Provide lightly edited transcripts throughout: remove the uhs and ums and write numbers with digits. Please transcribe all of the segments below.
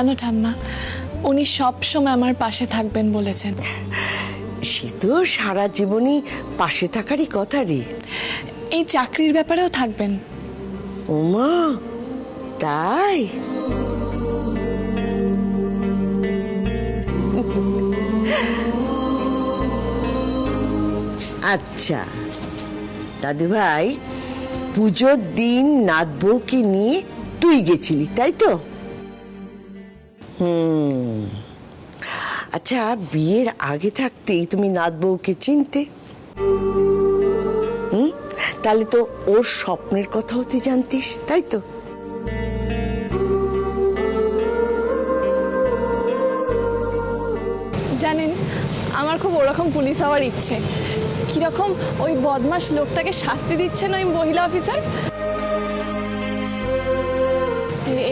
জানো ঠাম্মা, উনি সব সময় আমার পাশে থাকবেন বলেছেন। সে তো সারা জীবনই পাশে থাকারই কথা রে। এই চাকরির ব্যাপারেও থাকবেন। ওমা, তাই? আচ্ছা দাদু ভাই, পুজোর দিন নাত বউকে নিয়ে তুই গেছিলি তাই তো? আচ্ছা, বিয়ের আগে থাকতেই তুমি নাত বউকে চিনতে? তাহলে তো ওর স্বপ্নের কথাও তুই জানতিস তাই তো? জানেন, আমার খুব ওরকম পুলিশ হওয়ার ইচ্ছে। কিরকম ওই বদমাশ লোকটাকে শাস্তি দিচ্ছেন ওই মহিলা অফিসার,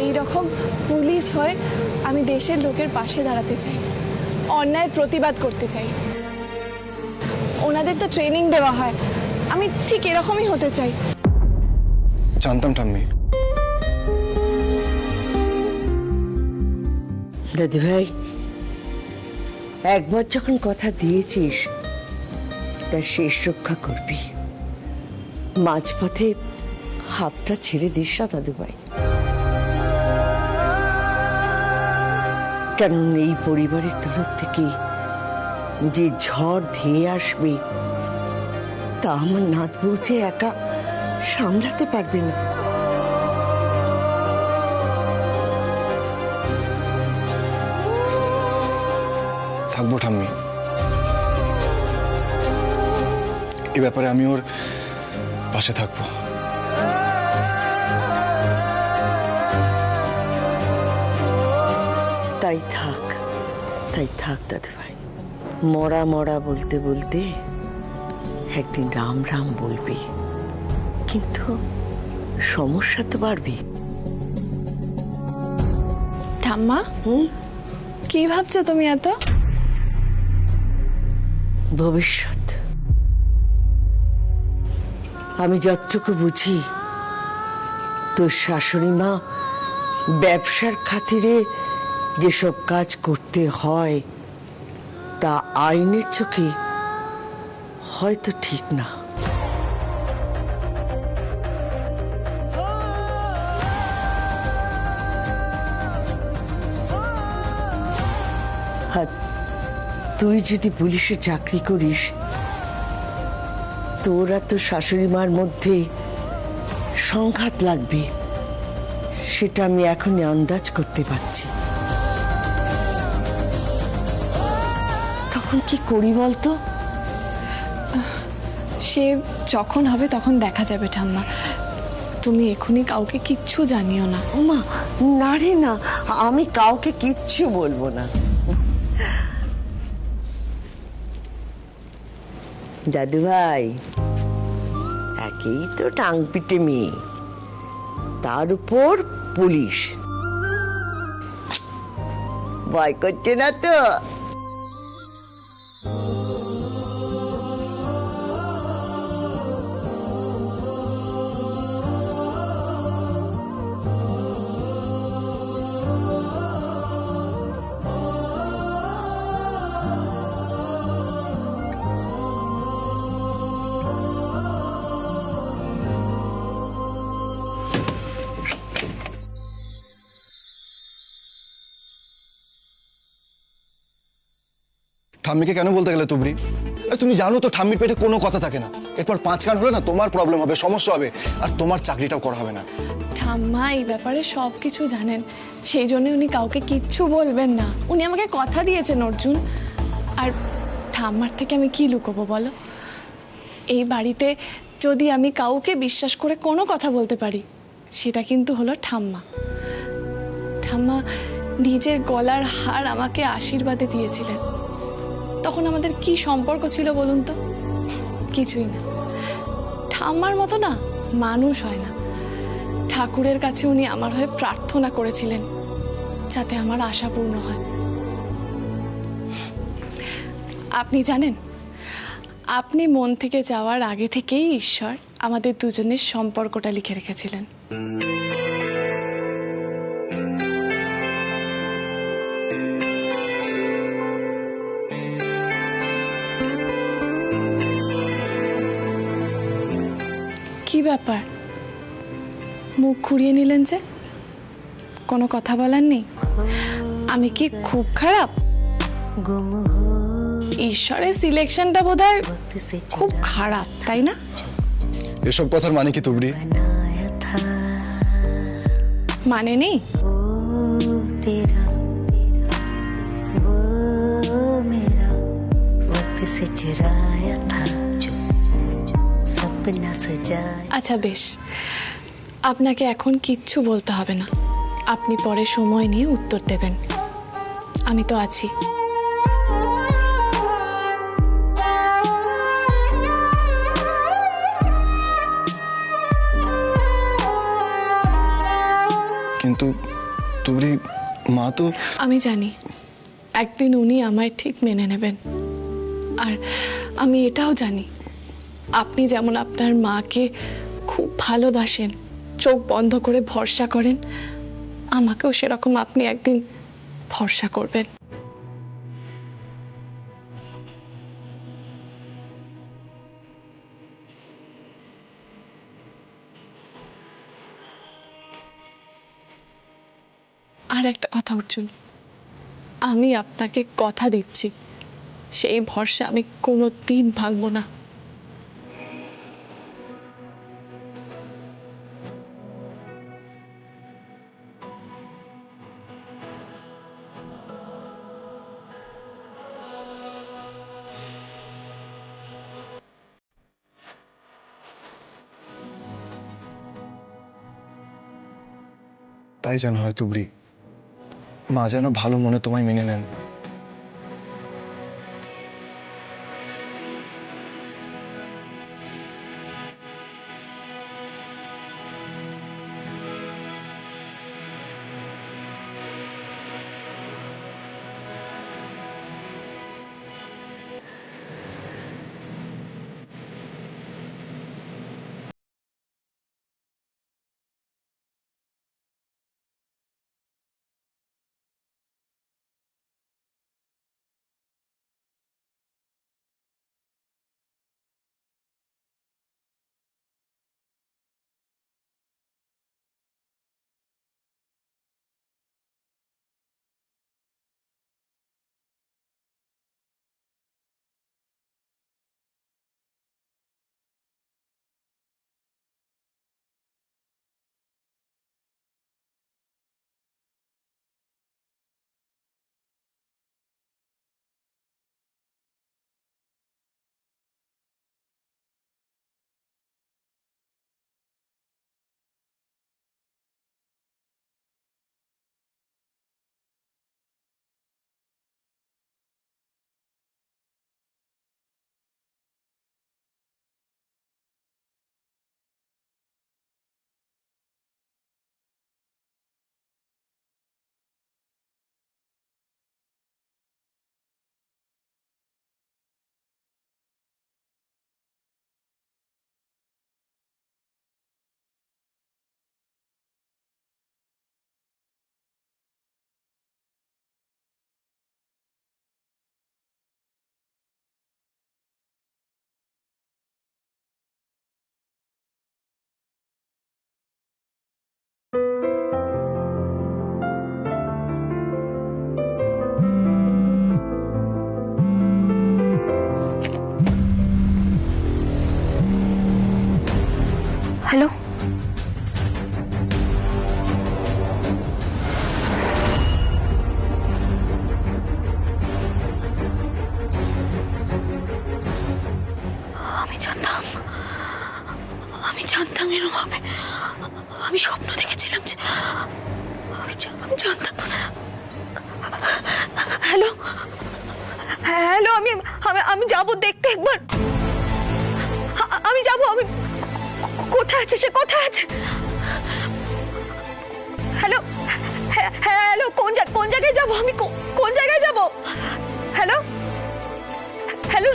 এইরকম পুলিশ হয়ে আমি দেশের লোকের পাশে দাঁড়াতে চাই, অন্যায়ের প্রতিবাদ করতে চাই। ওনাদের তো ট্রেনিং দেওয়া হয়, আমি ঠিক এরকমই হতে চাই। জানতাম ঠাম্মি। দাদু ভাই, একবার যখন কথা দিয়েছিস তার শেষ রক্ষা করবি। মাঝপথে হাতটা ছেড়ে দিস না দাদু ভাই। কারণ এই পরিবারের তরফ থেকে যে ঝড় ধেয়ে আসবে তা আমার নাত বউ যে একা সামলাতে পারবে না। থাকবো ঠাম্মি, এ ব্যাপারে আমি ওর পাশে থাকবো। তাই থাক, তাই থাক দাদু ভাই। মরা মরা বলতে বলতে একদিন রাম রাম বলবি, কিন্তু সমস্যা তো বাড়বে। ঠাম্মা, কি ভাবছো তুমি এত? ভবিষ্যৎ। আমি যতটুকু বুঝি, তোর শাশুড়ি মা ব্যবসার খাতিরে যেসব কাজ করতে হয় তা আইনের চোখে হয়তো ঠিক না। তুই যদি পুলিশে চাকরি করিস, তোর আর তোর শাশুড়ি মার মধ্যে সংঘাত লাগবে, সেটা আমি এখনই আন্দাজ করতে পারছি। তখন কি করি বলতো? সে যখন হবে তখন দেখা যাবে ঠাম্মা। তুমি এখনই কাউকে কিচ্ছু জানিও না। ওমা, না রে না, আমি কাউকে কিচ্ছু বলবো না। দাদু ভাই, একেই তো টাং পিটে মেয়ে, তার উপর পুলিশ, ভয় করছে না তো? ঠাম্মিকে কেন বলতে গেলে তুবড়ি? তুমি জানো তো ঠাম্মির পেটে কোনো কথা থাকে না। এরপর 5 কান হলে না তোমার প্রবলেম হবে, সমস্যা হবে, আর তোমার চাকরিটাও করা হবে না। ঠাম্মা এই ব্যাপারে সব কিছু জানেন, সেই জন্য উনি কাউকে কিচ্ছু বলবেন না। উনি আমাকে কথা দিয়েছেন অর্জুন। আর ঠাম্মার থেকে আমি কি লুকোবো বলো? এই বাড়িতে যদি আমি কাউকে বিশ্বাস করে কোনো কথা বলতে পারি, সেটা কিন্তু হলো ঠাম্মা। ঠাম্মা নিজের গলার হার আমাকে আশীর্বাদে দিয়েছিলেন। তখন আমাদের কি সম্পর্ক ছিল বলুন তো? কিছুই না। ঠাম্মার মতো না মানুষ হয় না। ঠাকুরের কাছে উনি আমার হয়ে প্রার্থনা করেছিলেন যাতে আমার আশা পূর্ণ হয়। আপনি জানেন, আপনি মন থেকে যাওয়ার আগে থেকেই ঈশ্বর আমাদের দুজনের সম্পর্কটা লিখে রেখেছিলেন। ব্যাপার, মুখ ঘুরিয়ে নিলেন যে? কোনো কথা বলার নেই? আমি কি খুব খারাপ? ঈশ্বরের সিলেকশনটা বোধহয় খুব খারাপ, তাই না? এসব কথার মানে কি তুবড়ি? মানে নেই? আচ্ছা বেশ, আপনাকে এখন কিচ্ছু বলতে হবে না। আপনি পরে সময় নিয়ে উত্তর দেবেন, আমি তো আছি। কিন্তু তুবড়ি, মা তো... আমি জানি একদিন উনি আমায় ঠিক মেনে নেবেন, আর আমি এটাও জানি আপনি যেমন আপনার মাকে খুব ভালোবাসেন, চোখ বন্ধ করে ভরসা করেন, আমাকেও সেরকম আপনি একদিন ভরসা করবেন। আর একটা কথা অর্জুন, আমি আপনাকে কথা দিচ্ছি, সেই ভরসা আমি কোনোদিন ভাঙবো না। তাই যেন হয় তুবড়ি, মা যেন ভালো মনে তোমায় মেনে নেন। হ্যালো, আমি জানতাম এরকম হবে। আমি স্বপ্ন দেখেছিলাম যে আমি জানতাম। হ্যালো হ্যালো, আমি যাবো দেখতে একবার। আমি যাবো। আমি কোথায় আছে, সে কোথায় আছে? হ্যালো হ্যালো, কোন জায়গায় যাবো? আমি কোন জায়গায় যাবো? Hello hello